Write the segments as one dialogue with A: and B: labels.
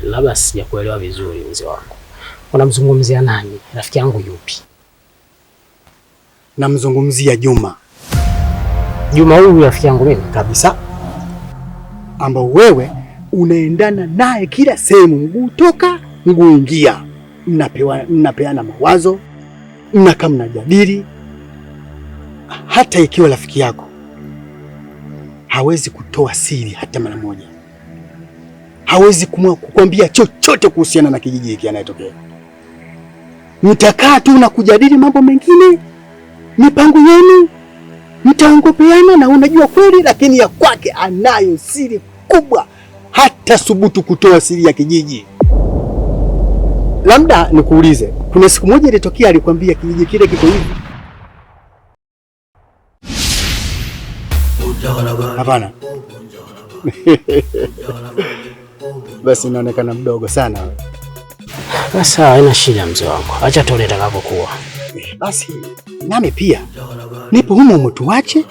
A: Labda sijakuelewa vizuri mzee wangu. Unamzungumzia nani? Rafiki yangu yupi?
B: Namzungumzia Juma.
A: Juma huyu rafiki yangu mimi kabisa,
B: ambao wewe unaendana naye kila sehemu, mguu toka mguu ingia, mnapeana mawazo, mnakaa mnajadili. Hata ikiwa rafiki yako hawezi kutoa siri hata mara moja, hawezi kukwambia chochote kuhusiana na kijiji hiki anayetokea. Mtakaa tu na kujadili mambo mengine, mipango yenu, mtaongopeana na unajua kweli, lakini ya kwake anayo siri kubwa, hata subutu kutoa siri ya kijiji. Labda nikuulize, kuna siku moja ilitokea alikwambia kijiji kile kiko hivi? Hapana. Basi inaonekana mdogo sana.
A: Sasa haina shida mzee wangu, acha tuone itakapokuwa.
B: Basi nami pia nipo humo, tuache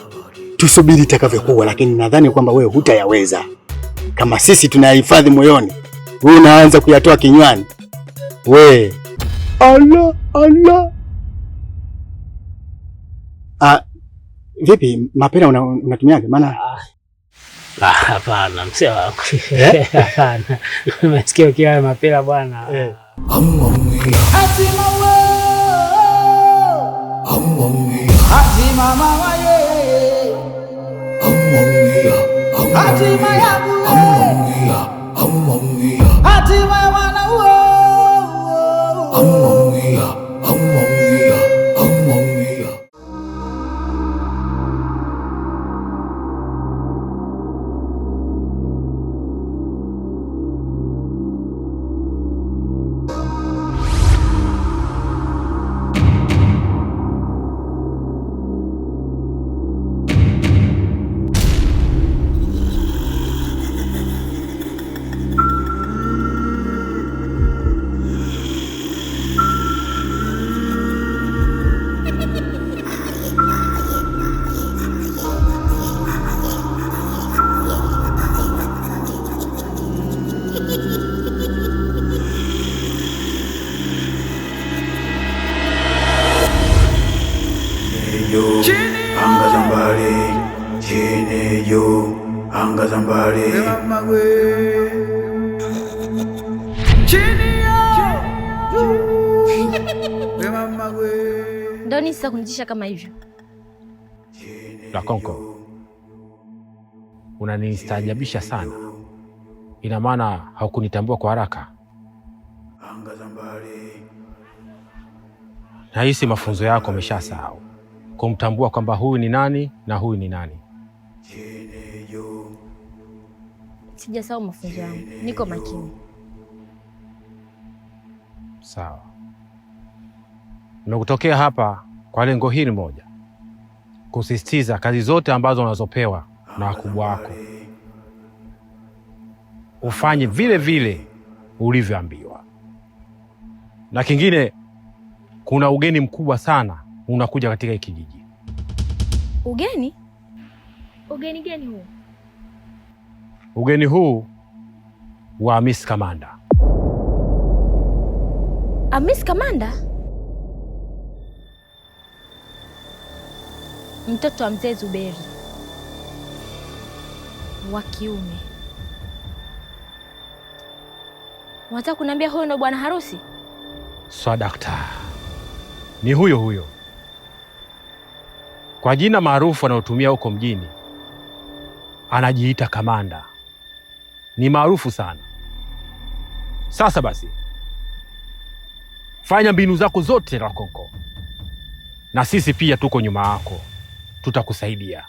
B: tusubiri itakavyokuwa, lakini nadhani kwamba wewe hutayaweza. Kama sisi tunayahifadhi moyoni, wewe unaanza kuyatoa kinywani. We Allah. Vipi mapera unatumiaje? Maana
A: hapana mzee wangu. Hapana. Umesikia ukiwa mapera bwana.
C: Ndoni sasa kunitisha kama hivyo.
D: Lakonko, unanistaajabisha sana. Ina maana haukunitambua kwa haraka. Nahisi mafunzo yako umeshasahau kumtambua kwamba huyu ni nani na huyu ni nani.
C: Sijasahau mafunzo yangu, niko makini.
D: Sawa. Nimekutokea hapa kwa lengo hili moja, kusisitiza kazi zote ambazo unazopewa na wakubwa wako ufanye vile vile ulivyoambiwa. Na kingine, kuna ugeni mkubwa sana unakuja katika hiki kijiji.
C: Ugeni? Ugeni gani huu?
D: Ugeni huu wa Miss Kamanda.
C: Miss Kamanda? Mtoto wa mzee Zuberi wa kiume. Unataka kuniambia huyo ndo bwana harusi?
D: Swadakta, ni huyo huyo. Kwa jina maarufu anayotumia huko mjini, anajiita Kamanda. Ni maarufu sana. Sasa basi, fanya mbinu zako zote Lakonko, na sisi pia tuko nyuma yako, tutakusaidia.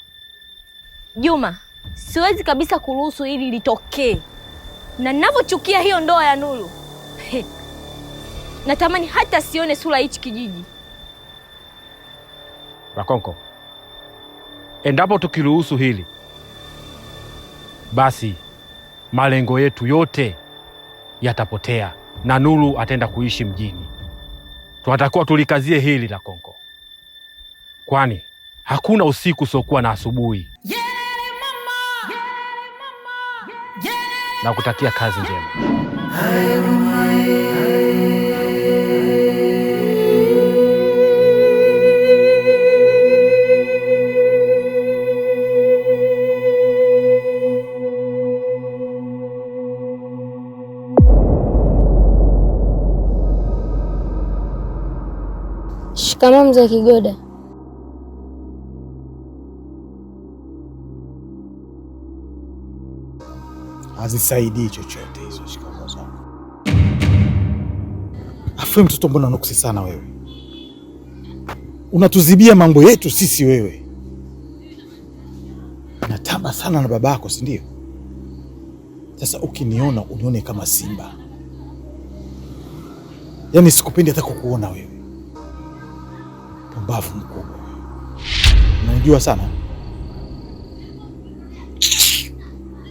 C: Juma, siwezi kabisa kuruhusu hili litokee. Na ninavyochukia hiyo ndoa ya Nuru. Natamani hata sione sura hichi kijiji.
D: Lakonko, endapo tukiruhusu hili, basi malengo yetu yote yatapotea na Nuru ataenda kuishi mjini. Tunatakiwa tulikazie hili Lakonko, kwani hakuna usiku usiokuwa na asubuhi. Na kutakia kazi njema.
C: Shikamoo mzee Kigoda.
E: Hazisaidii chochote hizo shikamoo zako. Afu mtoto, mbona unakusi sana wewe? Unatuzibia mambo yetu sisi wewe. Natamba sana na babako, si ndio? Sasa ukiniona unione kama simba. Yaani sikupendi hata kukuona wewe. Pumbavu mkubwa. Unajua sana.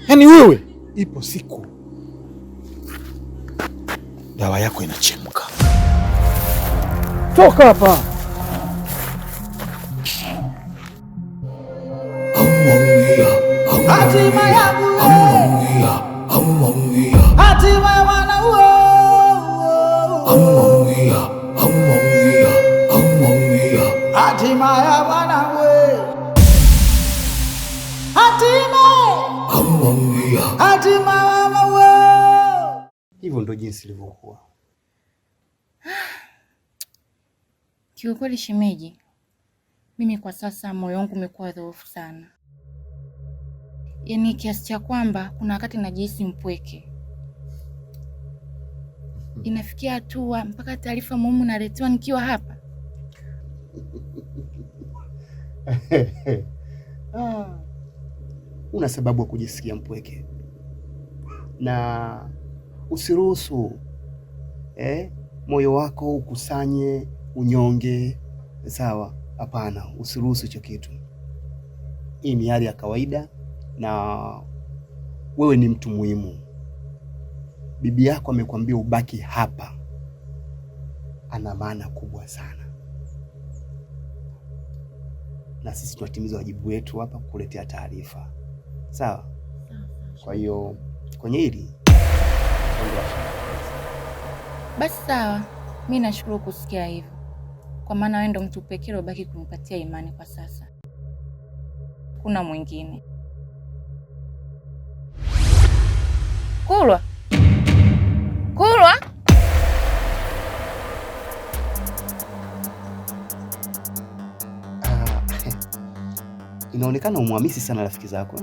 E: Yaani wewe, ipo siku dawa yako inachemka. Toka hapa.
F: Hatima yangu, hatima ya wana hatima ya wana hatima ya mama.
B: Hivyo ndo jinsi ilivyokuwa.
G: Kiukweli shemeji, mimi kwa sasa moyo wangu umekuwa dhaifu sana. Yaani kiasi cha kwamba kuna wakati najihisi mpweke. Inafikia hatua mpaka taarifa muhimu naletewa nikiwa hapa.
B: Una sababu ya kujisikia mpweke. Na usiruhusu moyo wako ukusanye unyonge. Sawa? Hapana, usiruhusu hicho kitu. Hii ni hali ya kawaida na wewe ni mtu muhimu. Bibi yako amekwambia ubaki hapa. Ana maana kubwa sana. Na sisi tunatimiza wajibu wetu hapa kukuletea taarifa. Sawa? Kwa hiyo kwenye hili
G: basi sawa. Mimi nashukuru kusikia hivyo. Kwa maana wewe ndo mtu pekee ulobaki kunipatia imani kwa sasa. Kuna mwingine. Kulwa. Kulwa.
B: Inaonekana umwamisi sana rafiki zako.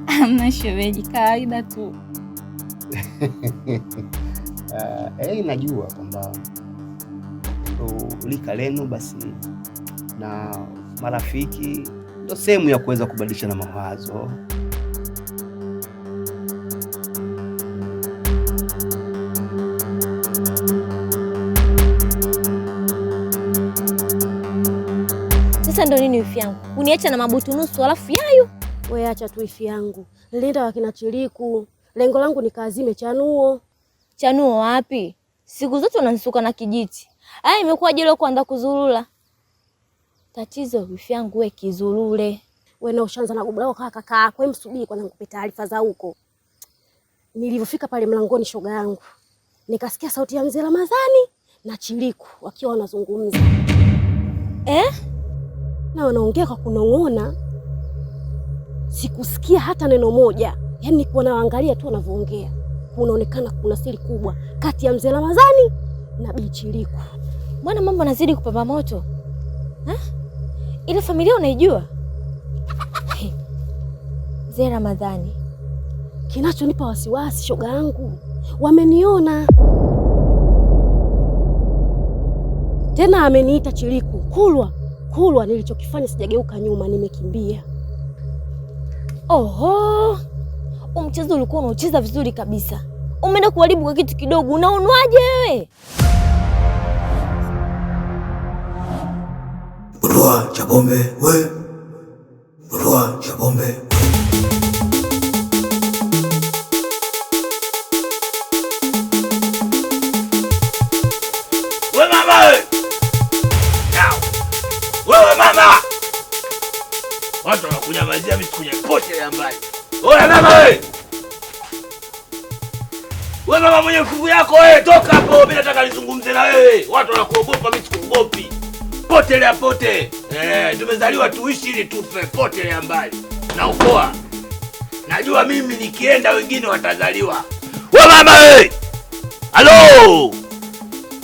G: Amna shemeji, kawaida tu.
B: Najua kwamba lika lenu basi na marafiki ndio sehemu ya kuweza kubadilishana mawazo.
C: Sasa ndo nini wifi yangu? Uniacha na mabutu nusu alafu yayo.
H: Wewe acha tu wifi yangu. Nilienda wakina Chiliku. Lengo langu ni kaazime Chanuo.
C: Chanuo wapi? Siku zote unanisuka na kijiti. Haya imekuwa jelo kuanza kuzurula. Tatizo wifi yangu wewe kizurule.
H: Wewe na ushanza na gubao kaka. Kwa msubiri kwanza nikupe taarifa za huko. Nilipofika pale mlangoni shoga yangu, nikasikia sauti ya mzee Ramadhani na Chiliku wakiwa wanazungumza. Na wanaongea kwa kunong'ona. Sikusikia hata neno moja. Yaani nilikuwa naangalia tu wanavyoongea. Kunaonekana kuna siri kubwa kati ya mzee Ramadhani na Bi Chiliku.
C: Mbona mambo yanazidi kupamba moto? Ile familia unaijua? Mzee Ramadhani.
H: Kinachonipa wasiwasi shoga yangu, wameniona. Tena ameniita Chiliku, Kulwa, nilichokifanya sijageuka nyuma, nimekimbia.
C: Oho. Mchezo ulikuwa unacheza vizuri kabisa. Umeenda kuharibu kwa kitu kidogo. Unaonwaje wewe?
F: Murua cha pombe we. Murua cha pombe. We mama we. Wewe mama. Watu wanakunyamazia mimi kwenye pote ya mbali. Oya mama we.
I: Wewe mama mwenye fungu yako wewe, toka hapo. Mimi nataka nizungumze na wewe. Watu wanakuogopa, mimi sikuogopi. Potelea pote. Tumezaliwa tuishi ili tufe. Potelea mbali. Na ukoa. Najua mimi nikienda wengine watazaliwa. Wewe mama wewe. Halo.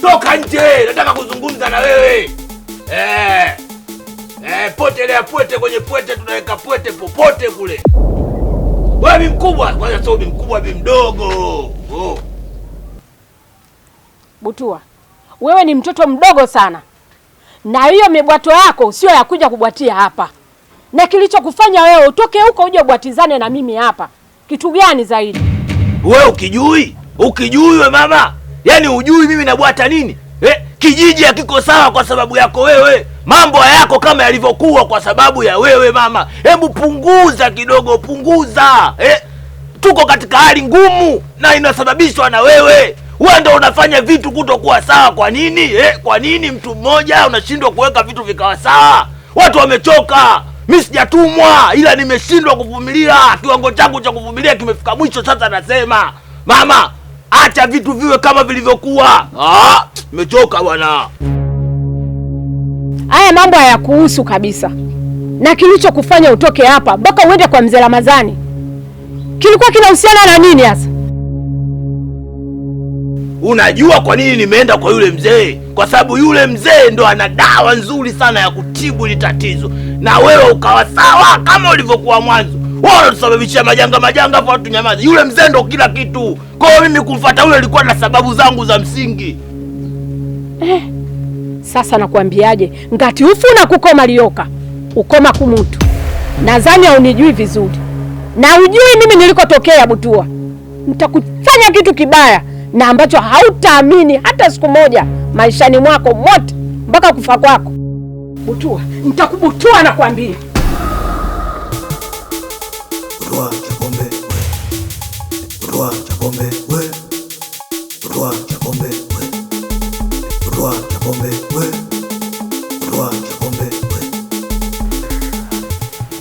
I: Toka nje. Nataka kuzungumza na wewe. Potelea pote kwenye pote, tunaweka pote popote kule. Wewe bi mkubwa, kwanza sio bi mkubwa, bi mdogo. Oh.
J: Butua, wewe ni mtoto mdogo sana, na hiyo mibwato yako sio ya kuja kubwatia hapa. Na kilichokufanya wewe utoke huko uje ubwatizane na mimi hapa kitu gani zaidi?
I: Wewe ukijui we mama, yaani ujui mimi nabwata nini? Kijiji hakiko sawa kwa sababu yako wewe. Mambo yako kama yalivyokuwa kwa sababu ya wewe mama. Hebu punguza kidogo, punguza. Tuko katika hali ngumu na inasababishwa na wewe. Wewe ndio unafanya vitu kutokuwa sawa. Kwa nini? Kwa nini mtu mmoja unashindwa kuweka vitu vikawa sawa? Watu wamechoka. Mimi sijatumwa, ila nimeshindwa kuvumilia. Kiwango changu cha kuvumilia kimefika mwisho. Sasa nasema, mama, acha vitu viwe kama vilivyokuwa. Nimechoka bwana.
J: Haya mambo hayakuhusu kabisa. Na kilichokufanya utoke hapa mpaka uende kwa mzee Ramadhani kilikuwa kinahusiana na nini hasa?
I: Unajua kwa nini nimeenda kwa yule mzee? Kwa sababu yule mzee ndo ana dawa nzuri sana ya kutibu hili tatizo. Na wewe ukawa sawa kama ulivyokuwa mwanzo. Wewe unatusababishia majanga hapo watu nyamazi. Yule mzee ndo kila kitu. Kwa hiyo mimi kumfuata yule ilikuwa na sababu zangu za msingi.
J: Sasa nakwambiaje? Ngati ufuna kukoma lioka, ukoma kumutu. Nadhani haunijui vizuri. Na ujui mimi nilikotokea Butua. Nitakufanya kitu kibaya na ambacho hautaamini hata siku moja maishani mwako mote mpaka kufa kwako. Butua, nitakubutua nakwambia.
F: Butua Chapombe we. Butua Chapombe we. Butua Chapombe we. Butua Chapombe we. Butua Chapombe we.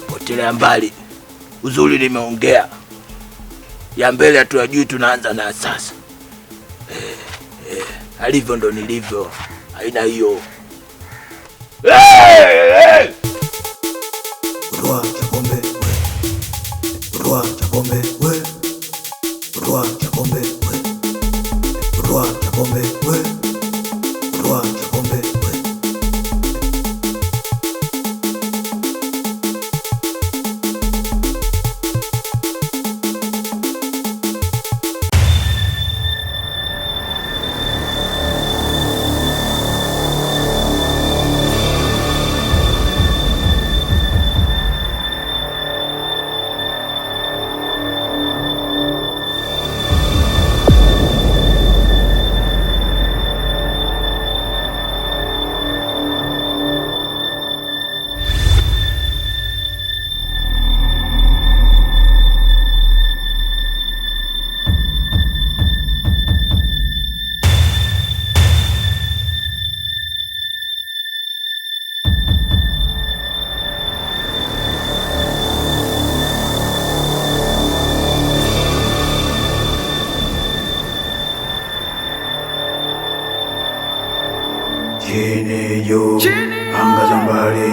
I: Potelea mbali. Uzuri nimeongea. Ya mbele hatuyajui, tunaanza na sasa. Alivyo ndo nilivyo. Haina hiyo.
F: Butua Chapombe we. Butua Chapombe we. Butua Chapombe we. Butua Chapombe we. Butua Chapombe we. Chini juu, anga za mbali.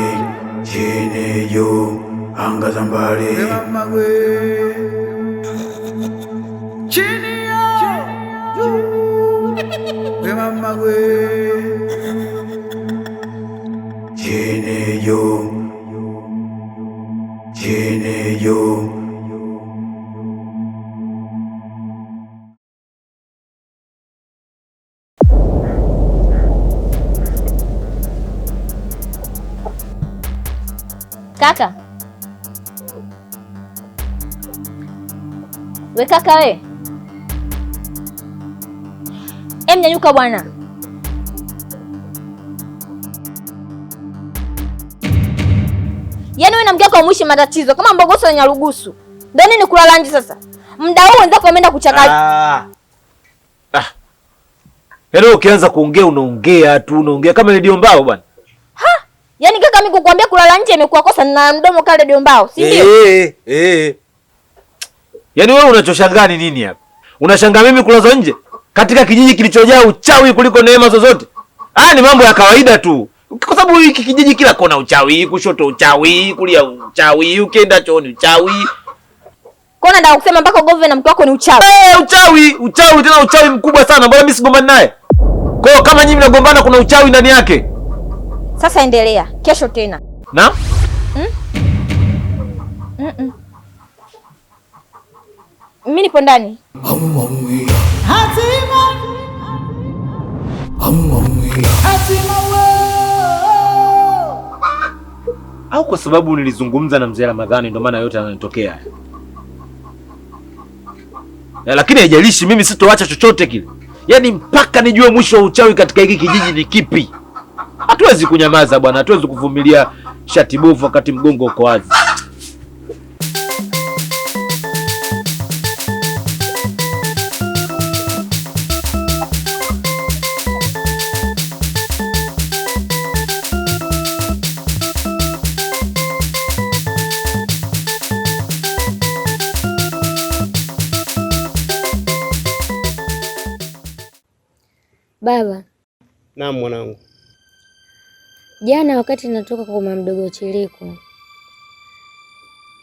F: Chini juu, anga za mbali. Chini juu, chini juu, chini juu.
C: Kaka. We kaka we. Nyanyuka bwana. Yaani wewe na mke wako mwishi matatizo kama mbogoso na nyarugusu. Ndio nini kulala nje sasa? Muda huu wenzako wameenda kuchakata.
K: Yaani ukianza kuongea unaongea tu, unaongea kama redio mbao bwana.
C: Yaani kaka mimi kukuambia kulala nje imekuwa kosa na mdomo kale redio mbao, si ndio?
K: Yaani wewe unachoshangaa nini hapa? Unashangaa mimi kulazwa nje katika kijiji kilichojaa uchawi kuliko neema zozote? Haya ni mambo ya kawaida tu, kwa sababu hiki kijiji kila kona uchawi, kushoto uchawi, kulia uchawi, ukienda chooni uchawi.
C: Kwa nini nataka kusema mpaka ugomvi na mtu wako ni uchawi?
K: Uchawi tena uchawi mkubwa sana. Mbona mimi sigombani naye? Kwa kama nyinyi mnagombana kuna uchawi ndani yake.
C: Sasa endelea. Kesho tena.
K: Na?
C: Mimi nipo ndani.
K: Au kwa sababu nilizungumza na mzee Ramadhani ndio maana yote yananitokea. Lakini haijalishi, mimi sitoacha chochote kile. Yaani mpaka nijue mwisho wa uchawi katika hiki kijiji ni kipi. Hatuwezi kunyamaza bwana, hatuwezi kuvumilia shati bovu wakati mgongo uko wazi.
L: Baba.
B: Naam mwanangu.
L: Jana wakati natoka kwa mama mdogo Chiliku,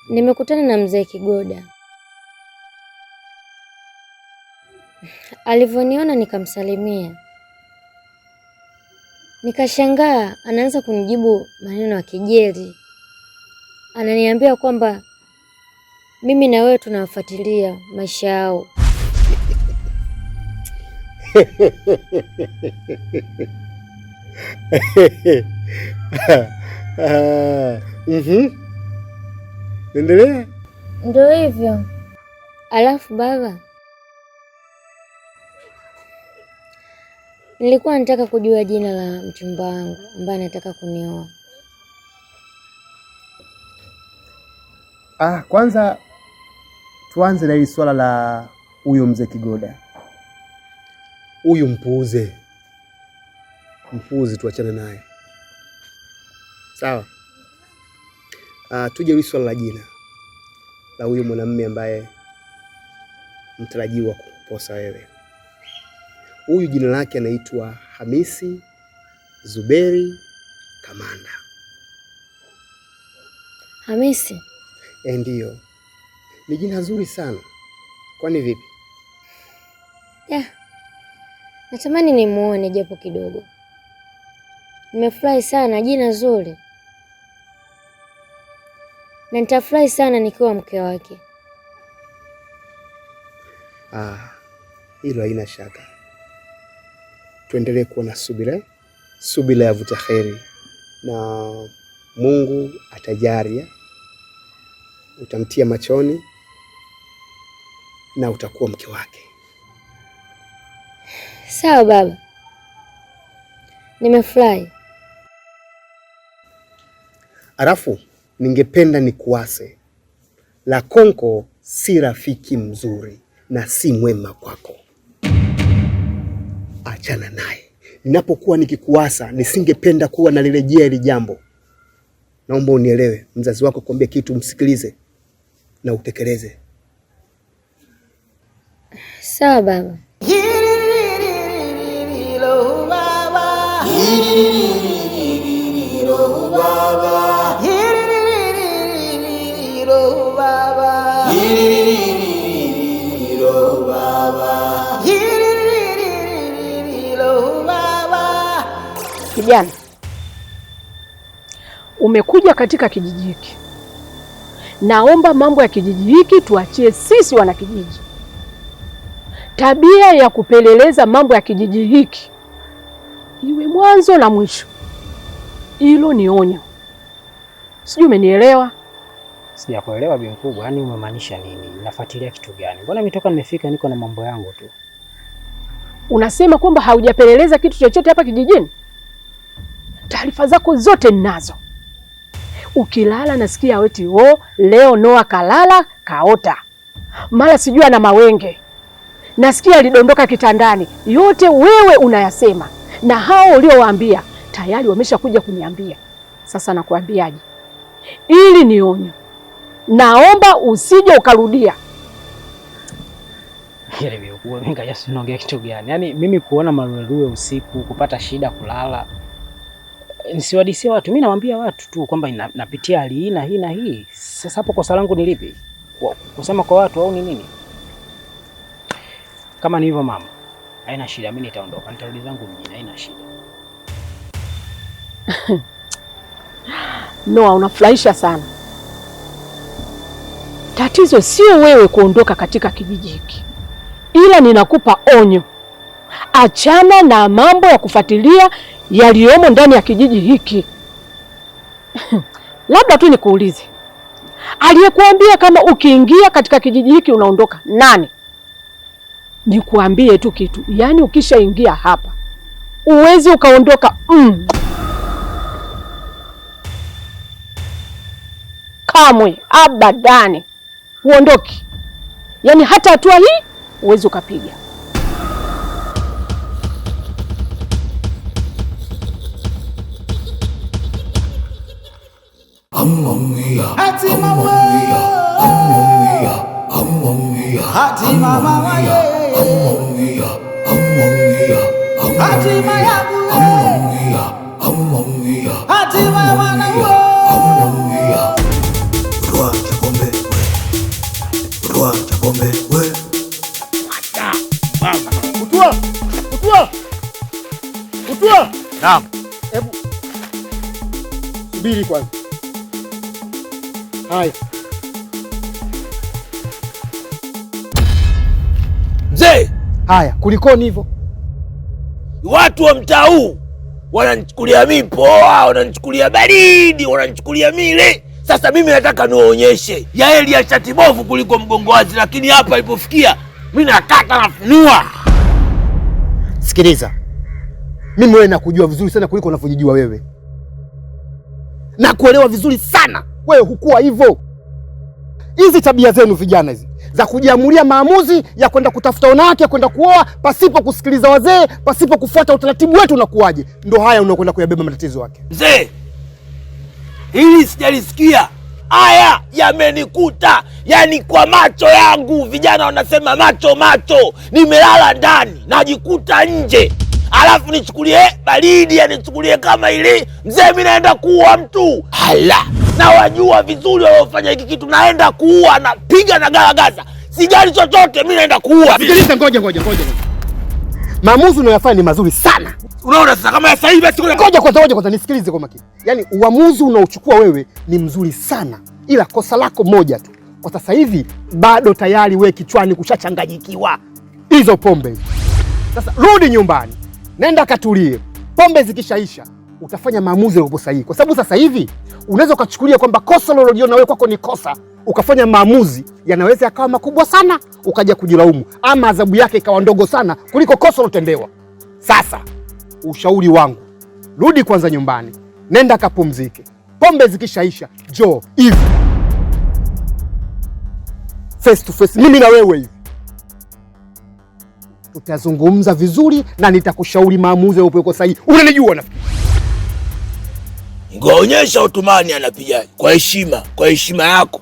L: nimekutana na mzee Kigoda. Alivyoniona nikamsalimia. Nikashangaa anaanza kunijibu maneno ya kejeli. Ananiambia kwamba mimi na wewe tunawafuatilia maisha yao.
B: Endelea.
L: Ndio hivyo. Alafu baba, nilikuwa nataka kujua jina la mchumba wangu ambaye anataka kunioa.
B: Kwanza tuanze na hili swala la huyo mzee Kigoda. Huyu mpuuze, tuachane naye, sawa? Tuje hili swala la jina la huyo mwanamume ambaye mtarajiwa kukuposa wewe. Huyu jina lake anaitwa Hamisi Zuberi Kamanda.
L: Hamisi?
B: Ndiyo. Ni jina zuri sana. Kwani vipi?
L: Natamani nimuone japo kidogo. Nimefurahi sana, jina zuri. Na nitafurahi sana nikiwa mke wake.
B: Hilo haina shaka. Tuendelee kuwa na subira yavuta kheri, na Mungu atajalia, utamtia machoni na utakuwa mke wake.
L: Sawa baba. Nimefurahi.
B: Alafu ningependa nikuase, Lakonko si rafiki mzuri na si mwema kwako. Achana naye. Ninapokuwa nikikuasa nisingependa kuwa nalirejea hili jambo. Naomba unielewe, mzazi wako kuambia kitu msikilize na utekeleze.
L: Sawa baba.
J: Kijana, umekuja katika kijiji hiki. Naomba mambo ya kijiji hiki tuachie sisi wana kijiji. Tabia ya kupeleleza mambo ya kijiji hiki iwe mwanzo na mwisho. Hilo ni onyo. Sijui umenielewa?
A: Sijakuelewa bi mkubwa, yani umemaanisha nini? Nafuatilia kitu gani? Mbona mitoka nimefika niko na mambo yangu tu.
J: Unasema kwamba haujapeleleza kitu chochote hapa kijijini? Taarifa zako zote ninazo. Ukilala nasikia weti leo Noah kalala kaota. Mara sijui ana mawenge. Nasikia alidondoka kitandani. Yote wewe unayasema. Na hao uliowaambia tayari wameshakuja kuniambia. Sasa nakuambiaje? Ili ni onyo. Naomba usije ukarudia.
A: Ile mimi nikaja sinaongea kitu gani? Yaani mimi kuona maruerue usiku, kupata shida kulala. Nisiwadisia watu, mimi nawaambia watu tu kwamba napitia hali hii na hii na hii. Sasa hapo kosa langu ni lipi? Kusema kwa watu au ni nini? Kama ni hivyo mama, haina shida, mimi nitaondoka, nitarudi zangu mjini, haina shida.
J: Noah, unafurahisha sana. Tatizo sio wewe kuondoka katika kijiji hiki, ila ninakupa onyo. Achana na mambo ya kufuatilia yaliyomo ndani ya kijiji hiki. Labda tu nikuulize, aliyekuambia kama ukiingia katika kijiji hiki unaondoka nani? Nikuambie tu kitu, yaani ukishaingia hapa uwezi ukaondoka. Kamwe abadani uondoki, yaani hata hatua hii uwezi ukapiga.
B: Naam. Hebu subiri kwanza. Hai.
I: Mzee,
B: haya, kulikoni hivyo?
I: Watu wa mtaa huu wananichukulia mimi poa, wananichukulia baridi, wananichukulia mile. Sasa mimi nataka niwaonyeshe Yaeli ya shati bovu kuliko mgongo wazi, lakini hapa ilipofikia mimi nakata nafunua.
B: Sikiliza. Mimi wewe nakujua vizuri sana kuliko unavyojijua wewe. Na kuelewa vizuri sana. Wewe hukua hivyo. Hizi tabia zenu vijana hizi za kujiamulia maamuzi ya kwenda kutafuta wanawake, ya kwenda kuoa pasipo kusikiliza wazee, pasipo kufuata utaratibu wetu, unakuaje? Ndio haya unakwenda kuyabeba matatizo yake.
I: Mzee, hili sijalisikia. Haya yamenikuta, yani kwa macho yangu. Vijana wanasema macho macho. Nimelala ndani, najikuta nje. Alafu nichukulie baridi, ya nichukulie kama ili mzee mimi naenda kuua mtu. Hala, na wajua vizuri waliofanya hiki kitu, naenda kuua, napiga na garagaza. Sijali chochote, mimi naenda kuua.
B: Sikiliza, ngoja. Maamuzi unayofanya ni mazuri sana.
I: Unaona sasa kama sasa hivi basi
B: ngoja kwanza nisikilize kwa makini. Yaani uamuzi unaochukua wewe ni mzuri sana. Ila kosa lako moja tu. Kwa sasa hivi bado tayari wewe kichwani kushachanganyikiwa. Hizo pombe. Sasa rudi nyumbani. Nenda katulie. Pombe zikishaisha utafanya maamuzi yaliyo sahihi. Kwa sababu sasa hivi unaweza ukachukulia kwamba kosa lolojiona wewe kwako ni kosa, ukafanya maamuzi yanaweza yakawa makubwa sana, ukaja kujilaumu, ama adhabu yake ikawa ndogo sana kuliko kosa lotendewa. Sasa ushauri wangu, rudi kwanza nyumbani, nenda kapumzike. Pombe zikishaisha njoo hivi face to face, mimi na wewe hivi tutazungumza vizuri na nitakushauri maamuzi yako sahihi. Unanijua nafikiri.
I: Ngoonyesha Utumani anapiga kwa heshima yako.